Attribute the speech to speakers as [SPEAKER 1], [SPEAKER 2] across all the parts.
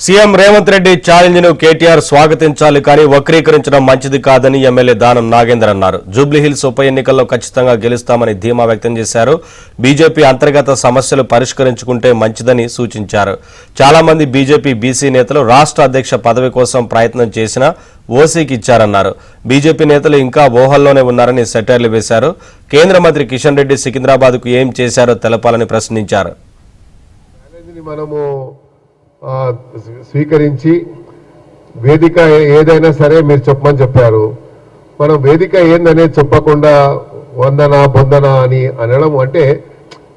[SPEAKER 1] CM Revanth Reddy challenge ను కేటీఆర్ స్వాగతించాలి కానీ వక్రీకరించడం మంచిది కాదని ఎమ్మెల్యే దానం నాగేందర్ అన్నారు. జూబ్లీహిల్స్ ఉప ఎన్నికల్లో ఖచ్చితంగా గెలుస్తామని ధీమా వ్యక్తం చేశారు. బీజేపీ అంతర్గత సమస్యలు పరిష్కరించుకుంటే మంచిదని సూచించారు. చాలా మంది బీజేపీ బీసీ నేతలు రాష్ట్ర అధ్యక్ష పదవి కోసం ప్రయత్నం చేసినా ఓసీకి ఇచ్చారన్నారు. బీజేపీ నేతలు ఇంకా ఊహల్లోనే ఉన్నారని సెటైర్లు వేశారు. కేంద్ర మంత్రి కిషన్ రెడ్డి సికింద్రాబాద్ కు ఏం చేశారో తెలపాలని ప్రశ్నించారు.
[SPEAKER 2] స్వీకరించి వేదిక ఏదైనా సరే మీరు చెప్పమని చెప్పారు. మనం వేదిక ఏందనేది చెప్పకుండా వందన బొందన అని అనడం అంటే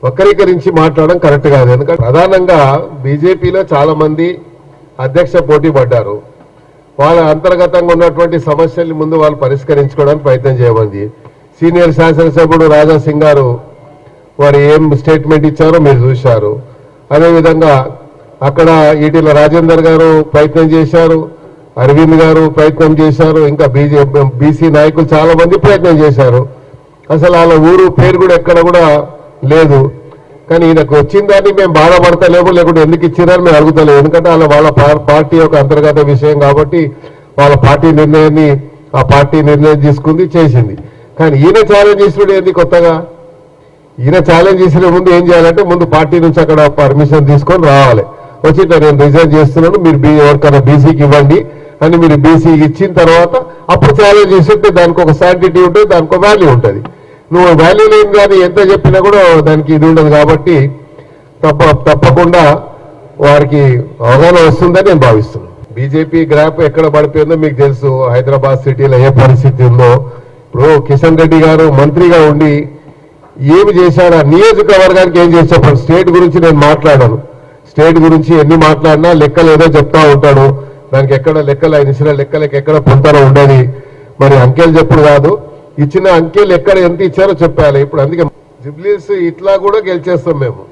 [SPEAKER 2] వక్రీకరించి మాట్లాడడం కరెక్ట్ కాదు. ఎందుకంటే ప్రధానంగా బీజేపీలో చాలా మంది అధ్యక్ష పోటీ పడ్డారు. వాళ్ళ అంతర్గతంగా ఉన్నటువంటి సమస్యల్ని ముందు వాళ్ళు పరిష్కరించుకోవడానికి ప్రయత్నం చేయమంది. సీనియర్ శాసనసభ్యుడు రాజా సింగ్ గారు వారు ఏం స్టేట్మెంట్ ఇచ్చారో మీరు చూశారు. అదేవిధంగా అక్కడ ఈటెల రాజేందర్ గారు ప్రయత్నం చేశారు, అరవింద్ గారు ప్రయత్నం చేశారు, ఇంకా బీసీ నాయకులు చాలా మంది ప్రయత్నం చేశారు. అసలు వాళ్ళ ఊరు పేరు కూడా ఎక్కడ కూడా లేదు. కానీ ఈయనకు వచ్చిన దాన్ని మేము బాధపడతలేము, లేకుంటే ఎందుకు ఇచ్చినారని మేము అడుగుతలేము. ఎందుకంటే వాళ్ళ పార్టీ యొక్క అంతర్గత విషయం కాబట్టి వాళ్ళ పార్టీ నిర్ణయాన్ని ఆ పార్టీ నిర్ణయం తీసుకుంది, చేసింది. కానీ ఈయన ఛాలెంజ్ చేసినప్పుడు ఏంది కొత్తగా? ఈయన ఛాలెంజ్ చేసిన ముందు ఏం చేయాలంటే ముందు పార్టీ నుంచి అక్కడ పర్మిషన్ తీసుకొని రావాలి. వచ్చి నేను రిజైన్ చేస్తున్నాను, మీరు ఎవరికైనా బీసీకి ఇవ్వండి అని మీరు బీసీకి ఇచ్చిన తర్వాత అప్పుడు ఛాలెంజ్ చేస్తుంటే దానికి ఒక శాంటిటీ ఉంటుంది, దానికి ఒక వాల్యూ ఉంటుంది. నువ్వు వాల్యూ లేని కానీ ఎంత చెప్పినా కూడా దానికి ఇది ఉండదు. కాబట్టి తప్పకుండా వారికి అవగాహన వస్తుందని నేను భావిస్తున్నాను. బీజేపీ గ్రాఫ్ ఎక్కడ పడిపోయిందో మీకు తెలుసు. హైదరాబాద్ సిటీలో ఏ పరిస్థితి ఉందో. ఇప్పుడు కిషన్ రెడ్డి గారు మంత్రిగా ఉండి ఏమి చేశాడు, ఆ నియోజకవర్గానికి ఏం చేశాడు? స్టేట్ గురించి నేను మాట్లాడాను. స్టేట్ గురించి ఎన్ని మాట్లాడినా లెక్కలు ఏదో చెప్తా ఉంటాడు. దానికి ఎక్కడ లెక్కలు ఆయన ఇచ్చిన లెక్కలకి ఎక్కడ పొంతన ఉండదు. మరి అంకెలు చెప్పుడు కాదు, ఇచ్చిన అంకెలు ఎక్కడ ఎంత ఇచ్చారో చెప్పాలి. ఇప్పుడు అందుకే జూబ్లీహిల్స్ ఇట్లా కూడా గెలిచేస్తాం మేము.